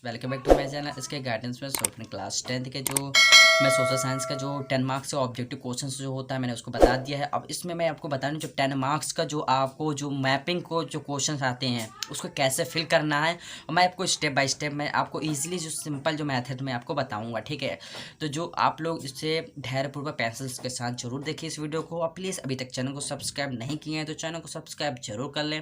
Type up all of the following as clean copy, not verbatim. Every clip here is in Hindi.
Welcome back to my channel. इसके गाइडेंस में अपने क्लास 10th के जो मैं सोशल साइंस का जो 10 मार्क्स का ऑब्जेक्टिव क्वेश्चन जो होता है मैंने उसको बता दिया है। अब इसमें मैं आपको बता दूं जो 10 मार्क्स का जो आपको जो मैपिंग को जो क्वेश्चन आते हैं उसको कैसे फिल करना है, और मैं आपको स्टेप बाय स्टेप मैं आपको ईजिली जो सिंपल जो मैथड मैं आपको बताऊँगा, ठीक है। तो जो आप लोग इससे धैर्यपूर्वक पेंसिल्स के साथ जरूर देखिए इस वीडियो को, और प्लीज़ अभी तक चैनल को सब्सक्राइब नहीं किए हैं तो चैनल को सब्सक्राइब जरूर कर लें,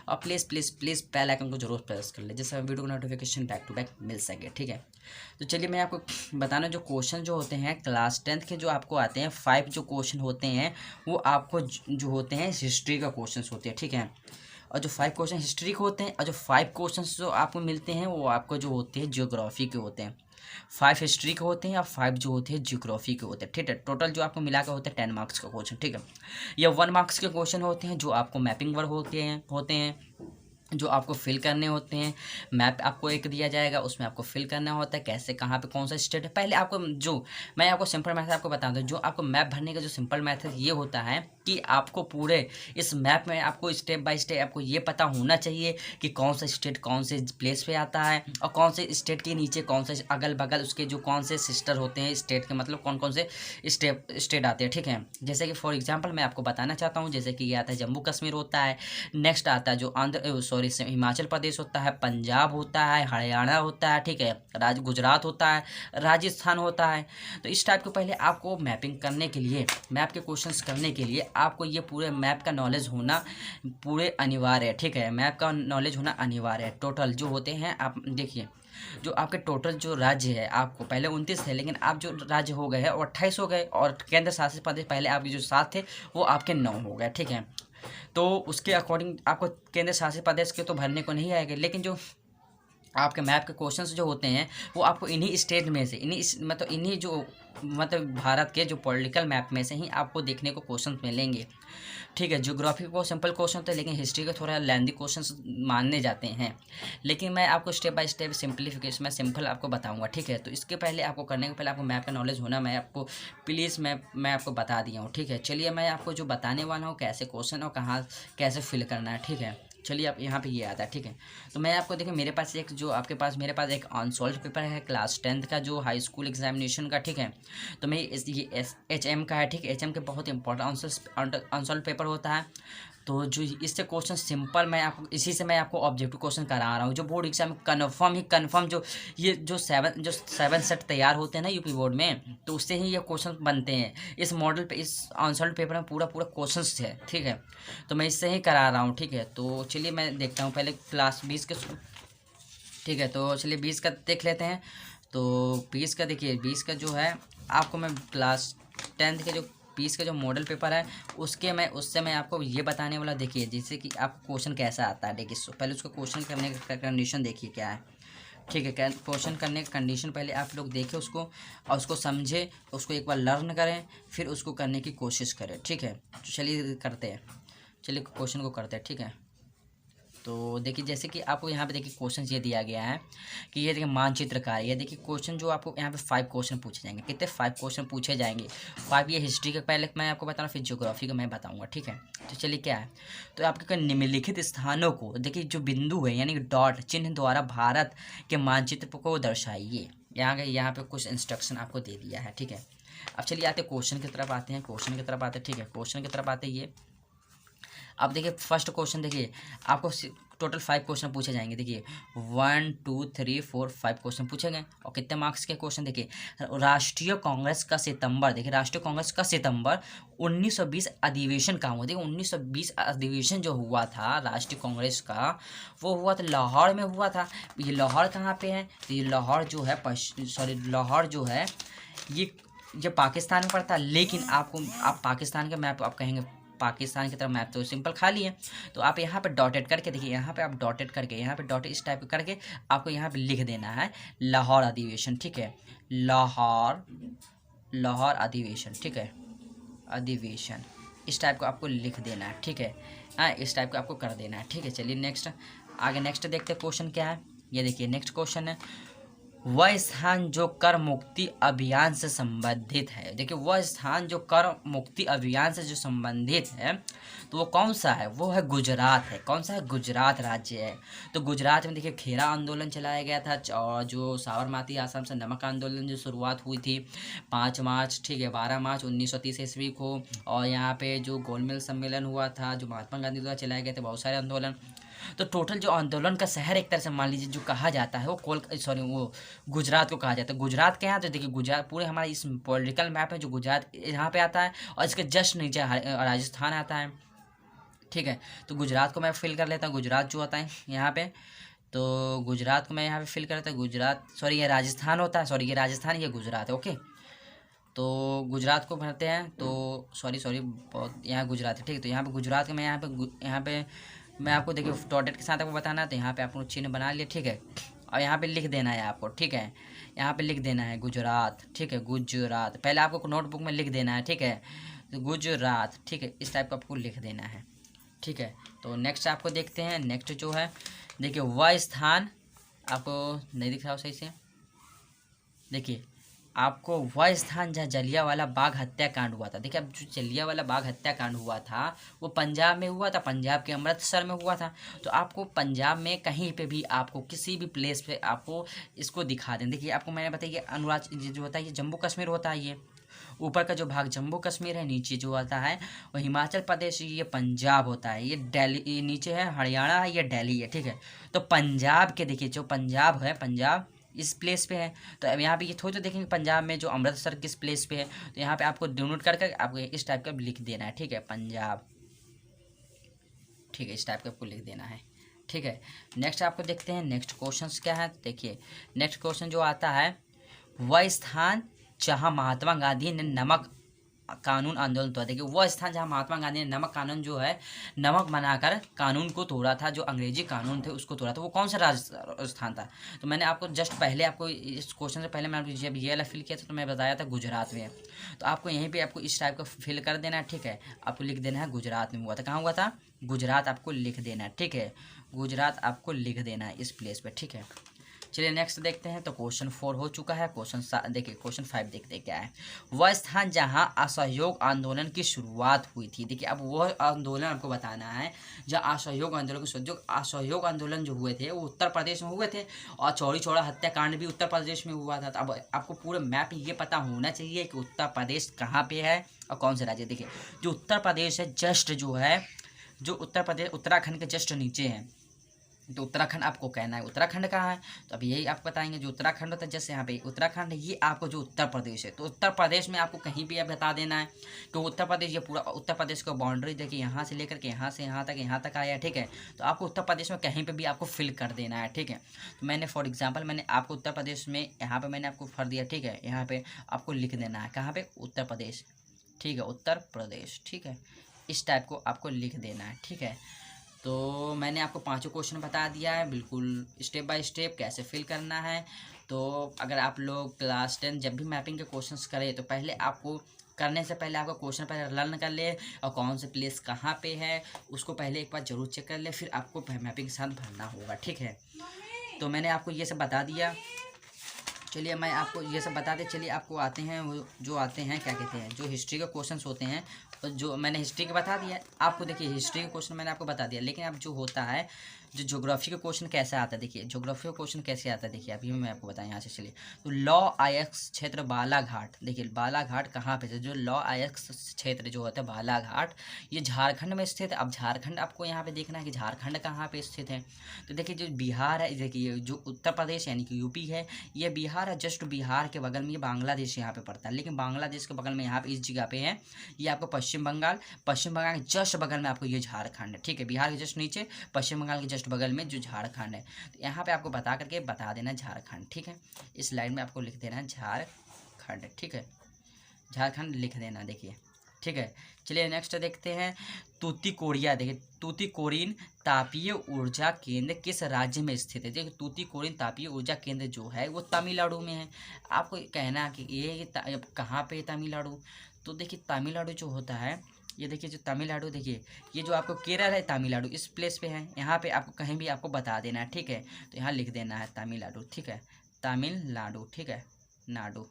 और please please please bell icon को जरूर प्रेस कर लें जिससे वीडियो को नोटिफिकेशन बैक टू बैक मिल सके, ठीक है। तो चलिए मैं आपको बताना, जो क्वेश्चन जो होते हैं क्लास 10th के जो आपको आते हैं 5 जो क्वेश्चन होते हैं वो आपको जो होते हैं हिस्ट्री का क्वेश्चन होते हैं, ठीक है। और जो 5 क्वेश्चन हिस्ट्री के होते हैं और जो 5 क्वेश्चन जो आपको मिलते हैं वो आपको जो होते हैं जियोग्राफी के होते हैं। 5 हिस्ट्री के होते हैं और 5 जो होते हैं जियोग्राफी के होते हैं, ठीक है। टोटल जो आपको मिला के होते हैं 10 मार्क्स का क्वेश्चन, ठीक है। या 1 मार्क्स के क्वेश्चन होते हैं जो आपको मैपिंग वर्क होते हैं जो आपको फिल करने होते हैं। मैप आपको एक दिया जाएगा, उसमें आपको फिल करना होता है कैसे कहाँ पे कौन सा स्टेट है। पहले आपको जो मैं आपको सिंपल मेथड आपको बता दूँ, जो आपको मैप भरने का जो सिंपल मेथड ये होता है कि आपको पूरे इस मैप में आपको स्टेप बाय स्टेप आपको ये पता होना चाहिए कि कौन सा स्टेट कौन से प्लेस पे आता है, और कौन से स्टेट के नीचे कौन से अगल बगल उसके जो कौन से सिस्टर होते हैं स्टेट के, मतलब कौन कौन से स्टेट आते हैं, ठीक है। जैसे कि फॉर एग्जाम्पल मैं आपको बताना चाहता हूँ, जैसे कि ये आता है जम्मू कश्मीर होता है, नेक्स्ट आता है जो हिमाचल प्रदेश होता है, पंजाब होता है, हरियाणा होता है, ठीक है, गुजरात होता है, राजस्थान होता है। तो इस टाइप के पहले आपको मैपिंग करने के लिए, मैप के क्वेश्चंस करने के लिए आपको ये पूरे मैप का नॉलेज होना पूरे अनिवार्य है, ठीक है। मैप का नॉलेज होना अनिवार्य है। टोटल जो होते हैं आप देखिए, जो आपके टोटल जो राज्य है आपको पहले 29 थे, लेकिन आप जो राज्य हो गए हैं और 28 हो गए, और केंद्र शासित प्रदेश पहले आपके जो 7 थे वो आपके 9 हो गए, ठीक है। तो उसके अकॉर्डिंग आपको केंद्र शासित प्रदेश के तो भरने को नहीं आएगा, लेकिन जो आपके मैप के क्वेश्चंस जो होते हैं वो आपको इन्हीं स्टेट में से इन्हीं जो भारत के जो पॉलिटिकल मैप में से ही आपको देखने को क्वेश्चंस मिलेंगे, ठीक है। ज्योग्राफी को सिंपल क्वेश्चन होता है, लेकिन हिस्ट्री का थोड़ा लेंथी क्वेश्चंस मानने जाते हैं, लेकिन मैं आपको स्टेप बाय स्टेप सिंपलीफिकेशन में सिंपल आपको बताऊंगा, ठीक है। तो इसके पहले आपको करने के पहले आपको मैप का नॉलेज होना मैं आपको प्लीज़ मैं आपको बता दिया हूँ, ठीक है। चलिए मैं आपको जो बताने वाला हूँ कैसे क्वेश्चन और कहाँ कैसे फिल करना है, ठीक है। चलिए आप यहाँ पे ये आता है, ठीक है। तो मैं आपको देखिए मेरे पास एक जो आपके पास मेरे पास एक अनसॉल्व पेपर है क्लास 10th का जो हाई स्कूल एग्जामिनेशन का, ठीक है। तो मैं ये HM का है, ठीक है। HM के बहुत इंपॉर्टेंट अनसॉल्व पेपर होता है। तो जो इससे क्वेश्चन सिंपल मैं आपको इसी से मैं आपको ऑब्जेक्टिव क्वेश्चन करा रहा हूँ, जो बोर्ड एग्जाम में कन्फर्म जो ये जो सेवन सेट तैयार होते हैं ना यूपी बोर्ड में, तो उससे ही ये क्वेश्चन बनते हैं। इस मॉडल पे इस आंसर पेपर में पूरा क्वेश्चंस है, ठीक है। तो मैं इससे ही करा रहा हूँ, ठीक है। तो चलिए मैं देखता हूँ पहले क्लास 20 के, ठीक है। तो चलिए 20 का देख लेते हैं। तो 20 का देखिए, 20 का जो है आपको मैं क्लास 10th के जो 20 का जो मॉडल पेपर है उससे मैं आपको ये बताने वाला, देखिए जैसे कि आपको क्वेश्चन कैसा आता है। देखिए पहले उसको क्वेश्चन करने का कंडीशन देखिए क्या है, ठीक है। क्वेश्चन करने का कंडीशन पहले आप लोग देखें उसको, और उसको समझे, उसको एक बार लर्न करें, फिर उसको करने की कोशिश करें, ठीक है। तो चलिए करते हैं, चलिए क्वेश्चन को करते हैं, ठीक है। तो देखिए जैसे कि आपको यहाँ पे देखिए क्वेश्चन ये दिया गया है कि ये देखिए मानचित्र का है। ये देखिए क्वेश्चन जो आपको यहाँ पे 5 क्वेश्चन पूछे जाएंगे। कितने 5 क्वेश्चन पूछे जाएंगे? 5 ये हिस्ट्री का पहले मैं आपको बता रहा हूँ, फिर ज्योग्राफी का मैं बताऊँगा, ठीक है। तो चलिए क्या है, तो आपके निम्नलिखित स्थानों को देखिए जो बिंदु है यानी डॉट चिन्ह द्वारा भारत के मानचित्र को दर्शाइए। यहाँ पे कुछ इंस्ट्रक्शन आपको दे दिया है, ठीक है। अब चलिए आते क्वेश्चन की तरफ आते हैं, ठीक है। क्वेश्चन की तरफ आते ये अब देखिए फर्स्ट क्वेश्चन देखिए आपको टोटल 5 क्वेश्चन पूछे जाएंगे। देखिए 1 2 3 4 5 क्वेश्चन पूछे गए, और कितने मार्क्स के क्वेश्चन देखिए। राष्ट्रीय कांग्रेस का सितंबर, देखिए राष्ट्रीय कांग्रेस का सितंबर 1920 अधिवेशन कहाँ हुआ? देखिए 1920 अधिवेशन जो हुआ था राष्ट्रीय कांग्रेस का, वो हुआ था लाहौर में हुआ था। ये लाहौर कहाँ पे है? तो ये लाहौर जो है लाहौर जो है ये पाकिस्तान में पड़ता है, लेकिन आप पाकिस्तान का मैप आप कहेंगे पाकिस्तान की तरफ मैप तो सिंपल खाली है। तो आप यहाँ पे डॉटेड करके देखिए, यहाँ पे आप डॉटेड करके यहाँ पे डॉट इस टाइप करके आपको यहाँ पे लिख देना है लाहौर अधिवेशन, ठीक है। लाहौर अधिवेशन, ठीक है, अधिवेशन इस टाइप को आपको लिख देना है, ठीक है। हाँ इस टाइप को आपको कर देना है, ठीक है। चलिए नेक्स्ट देखते हैं क्वेश्चन क्या है। ये देखिए नेक्स्ट क्वेश्चन है, वह स्थान जो कर मुक्ति अभियान से संबंधित है। देखिए वह स्थान जो कर मुक्ति अभियान से जो संबंधित है तो वो कौन सा है, वो है गुजरात है। कौन सा है, गुजरात राज्य है। तो गुजरात में देखिए खेरा आंदोलन चलाया गया था, और जो साबरमती आश्रम से नमक आंदोलन जो शुरुआत हुई थी 5 मार्च, ठीक है 12 मार्च 1930 ईस्वी को। और यहाँ पे जो गोलमेज सम्मेलन हुआ था जो महात्मा गांधी द्वारा चलाए गए थे, बहुत सारे आंदोलन। तो टोटल जो आंदोलन का शहर एक तरह से मान लीजिए जो कहा जाता है वो वो गुजरात को कहा जाता है। गुजरात के यहाँ तो देखिए गुजरात पूरे हमारे इस पॉलिटिकल मैप में जो गुजरात यहाँ पे आता है, और इसके जस्ट नीचे राजस्थान आता है, ठीक है। तो गुजरात को मैं फिल कर लेता हूँ, गुजरात जो होता है यहाँ पे, तो गुजरात को मैं यहाँ पे फिल कर लेता हूँ। गुजरात, सॉरी ये राजस्थान होता है, सॉरी ये राजस्थान, ये गुजरात है, ओके। तो गुजरात को भरते हैं, तो सॉरी बहुत यहाँ गुजरात है, ठीक है। तो यहाँ पे गुजरात का मैं यहाँ पे मैं आपको देखिए डॉटेड के साथ आपको बताना है, तो यहाँ पे आपको चिन्ह बना लिया, ठीक है। और यहाँ पे लिख देना है आपको, ठीक है। यहाँ पे लिख देना है गुजरात, ठीक है, गुजरात। पहले आपको नोटबुक में लिख देना है, ठीक है, तो गुजरात, ठीक है, इस टाइप का आपको लिख देना है, ठीक है। तो नेक्स्ट आपको देखते हैं, नेक्स्ट जो है देखिए वह स्थान, आपको नहीं दिख रहा हो सही से, देखिए आपको वह स्थान जहाँ जलियांवाला बाग हत्याकांड हुआ था। देखिए अब जो जलियांवाला बाग हत्याकांड हुआ था वो पंजाब में हुआ था, पंजाब के अमृतसर में हुआ था। तो आपको पंजाब में कहीं पे भी आपको किसी भी प्लेस पे आपको इसको दिखा दें। देखिए आपको मैंने बताया कि अरुणाचल जो होता है ये जम्मू कश्मीर होता है, ये ऊपर का जो भाग जम्मू कश्मीर है, नीचे जो आता है वो हिमाचल प्रदेश, ये पंजाब होता है, ये दिल्ली, ये नीचे है हरियाणा है, ये दिल्ली है, ठीक है। तो पंजाब के देखिए जो पंजाब है, पंजाब इस प्लेस पे है। तो अब यहाँ पे ये थोड़ी तो देखेंगे पंजाब में जो अमृतसर किस प्लेस पे है, तो यहाँ पे आपको डिनोट कर कर आपको इस टाइप का लिख देना है, ठीक है, पंजाब, ठीक है, इस टाइप का आपको लिख देना है, ठीक है। नेक्स्ट आपको देखते हैं नेक्स्ट क्वेश्चन क्या है। देखिए नेक्स्ट क्वेश्चन जो आता है, वह स्थान जहाँ महात्मा गांधी ने नमक कानून आंदोलन तोड़ा। देखिए वह स्थान जहाँ महात्मा गांधी ने नमक कानून जो है, नमक बनाकर कानून को तोड़ा था, जो अंग्रेजी कानून थे उसको तोड़ा था, वो कौन सा राजस्थान था। तो मैंने आपको जस्ट पहले आपको इस क्वेश्चन से पहले मैंने जब ये वाला फिल किया था तो मैं बताया था गुजरात में। तो आपको यहीं पे आपको इस टाइप का फिल कर देना है, ठीक है। आपको लिख देना है गुजरात में हुआ था। कहाँ हुआ था, गुजरात आपको लिख देना है, ठीक है, गुजरात आपको लिख देना है इस प्लेस पर, ठीक है। चलिए नेक्स्ट देखते हैं। तो क्वेश्चन 4 हो चुका है। देखिए क्वेश्चन 5 देखते हैं क्या है। वह स्थान जहां असहयोग आंदोलन की शुरुआत हुई थी। देखिए अब वह आंदोलन आपको बताना है जहाँ असहयोग आंदोलन की जो असहयोग आंदोलन जो हुए थे वो उत्तर प्रदेश में हुए थे, और चौरी चौरा हत्याकांड भी उत्तर प्रदेश में हुआ था। तो अब आपको पूरा मैप ये पता होना चाहिए कि उत्तर प्रदेश कहाँ पे है और कौन से राज्य। देखिए जो उत्तर प्रदेश है जस्ट जो है, जो उत्तर प्रदेश उत्तराखंड के जस्ट नीचे है। तो उत्तराखंड आपको कहना है उत्तराखंड कहाँ है, तो अभी यही आप बताएंगे। जो उत्तराखंड होता है जैसे यहाँ पे उत्तराखंड है, ये आपको जो उत्तर प्रदेश है, तो उत्तर प्रदेश में आपको कहीं भी आप बता देना है कि उत्तर प्रदेश, ये पूरा उत्तर प्रदेश का बाउंड्री देखिए यहाँ से लेकर के यहाँ से यहाँ तक आया है, ठीक है। तो आपको उत्तर प्रदेश में कहीं पर भी आपको फिल कर देना है, ठीक है। तो मैंने फॉर एग्जाम्पल मैंने आपको उत्तर प्रदेश में यहाँ पर मैंने आपको भर दिया, ठीक है। यहाँ पर आपको लिख देना है कहाँ पर, उत्तर प्रदेश, ठीक है, उत्तर प्रदेश, ठीक है, इस टाइप को आपको लिख देना है, ठीक है। तो मैंने आपको पांचों क्वेश्चन बता दिया है बिल्कुल स्टेप बाय स्टेप कैसे फिल करना है। तो अगर आप लोग क्लास 10 जब भी मैपिंग के क्वेश्चंस करें तो पहले आपको करने से पहले आपका क्वेश्चन पहले लर्न कर ले, और कौन से प्लेस कहाँ पे है उसको पहले एक बार ज़रूर चेक कर ले, फिर आपको मैपिंग के साथ भरना होगा, ठीक है। तो मैंने आपको ये सब बता दिया। चलिए मैं आपको ये सब बता दें। चलिए आपको आते हैं वो जो आते हैं क्या कहते हैं, जो हिस्ट्री के क्वेश्चंस होते हैं, और जो मैंने हिस्ट्री के बता दिया आपको। देखिए हिस्ट्री के क्वेश्चन मैंने आपको बता दिया, लेकिन अब जो होता है जो ज्योग्राफी का क्वेश्चन कैसे आता है। देखिए ज्योग्राफी का क्वेश्चन कैसे आता है, देखिए अभी मैं आपको बताएं यहाँ से। चलिए तो लॉ आयक्स क्षेत्र बालाघाट, देखिए बालाघाट कहाँ पे है, जो लॉ आयक्स क्षेत्र जो होता है बालाघाट, ये झारखंड में स्थित है। अब झारखंड आपको यहाँ पे देखना है कि झारखंड कहाँ पे स्थित है। तो देखिए जो बिहार है, देखिए जो उत्तर प्रदेश यानी कि यूपी है, ये बिहार है, जस्ट बिहार के बगल में ये बांग्लादेश यहाँ पे पड़ता है, लेकिन बांग्लादेश के बगल में यहाँ पे इस जगह पे है ये आपको पश्चिम बंगाल के जस्ट बगल में आपको ये झारखंड है, ठीक है। बिहार के जस्ट नीचे पश्चिम बंगाल के जस्ट बगल में जो झारखंड है, तो यहाँ पे आपको बता करके बता देना झारखंड, ठीक है। इस लाइन में आपको लिख देना है झारखंड, ठीक है, झारखंड लिख देना, देखिए, ठीक है। चलिए नेक्स्ट देखते हैं तूतीकोरिन। देखिए तूतीकोरिन तापीय ऊर्जा केंद्र किस राज्य में स्थित है। देखिए तूतीकोरिन तापीय ऊर्जा केंद्र जो है वो तमिलनाडु में है। आपको कहना कि ये कहाँ पे तमिलनाडु, तो देखिए तमिलनाडु जो होता है, ये देखिए जो तमिलनाडु, देखिए ये जो आपको केरल है तमिलनाडु इस प्लेस पे है, यहाँ पे आपको कहीं भी आपको बता देना है, ठीक है। तो यहाँ लिख देना है तमिलनाडु, ठीक है, तमिलनाडु, ठीक है, नाडु,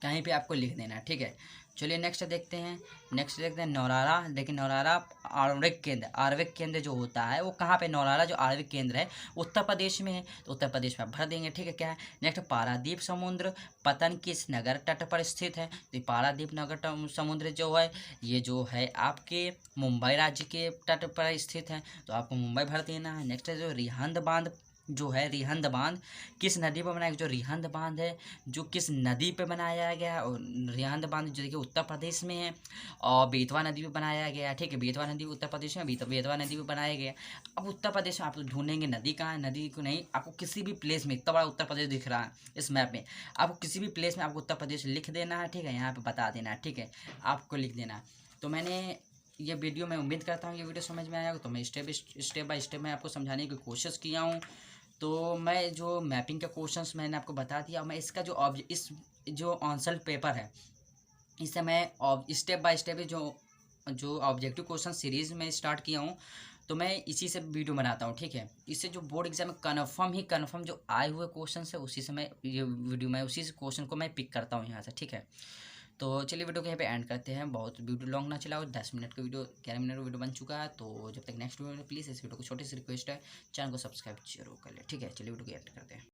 कहीं पे आपको लिख देना है, ठीक है। चलिए नेक्स्ट देखते हैं नौरारा। देखिए नौरारा आर्विक केंद्र जो होता है वो कहाँ पे, नौरारा जो आर्विक केंद्र है उत्तर प्रदेश में है, तो उत्तर प्रदेश में आप भर देंगे, ठीक है। क्या है नेक्स्ट, पारादीप समुद्र पतन किस नगर तट पर स्थित है, तो पारादीप नगर समुद्र जो है ये जो है आपके मुंबई राज्य के तट पर स्थित है, तो आपको मुंबई भर देना है। नेक्स्ट है जो रिहंद बांध जो है, रिहंद बांध किस नदी पर बनाया, जो रिहंद बांध है जो किस नदी पे बनाया गया है, और रिहंद बांध जो देखिए उत्तर प्रदेश में है, और बेतवा नदी पे बनाया गया है, ठीक है। बेतवा नदी उत्तर प्रदेश में, बेतवा नदी पे बनाया गया है। अब उत्तर प्रदेश में आप ढूंढेंगे नदी कहाँ है, नदी को नहीं, आपको किसी भी प्लेस में, इतना बड़ा उत्तर प्रदेश दिख रहा है इस मैप में, आपको किसी भी प्लेस में आपको उत्तर प्रदेश लिख देना है, ठीक है, यहाँ पर बता देना है, ठीक है, आपको लिख देना है। तो मैंने ये वीडियो, मैं उम्मीद करता हूँ ये वीडियो समझ में आया होगा, तो मैं स्टेप बाय स्टेप मैं आपको समझाने की कोशिश किया हूँ। तो मैं जो मैपिंग के क्वेश्चंस मैंने आपको बता दिया, मैं इसका जो इस जो आंसर पेपर है इसे मैं स्टेप बाय स्टेप जो ऑब्जेक्टिव क्वेश्चन सीरीज़ में स्टार्ट किया हूँ, तो मैं इसी से वीडियो बनाता हूँ, ठीक है। इससे जो बोर्ड एग्जाम में कन्फर्म जो आए हुए क्वेश्चन है उसी से मैं ये वीडियो में उसी से क्वेश्चन को मैं पिक करता हूँ यहाँ से, ठीक है। तो चलिए वीडियो को यहाँ पे एंड करते हैं, बहुत वीडियो लॉन्ग ना चला, 10 मिनट का वीडियो 11 मिनट का वीडियो बन चुका है। तो जब तक नेक्स्ट वीडियो में प्लीज़ इस वीडियो को छोटी सी रिक्वेस्ट है, चैनल को सब्सक्राइब जरूर कर ले, ठीक है। चलिए वीडियो को एंड करते हैं।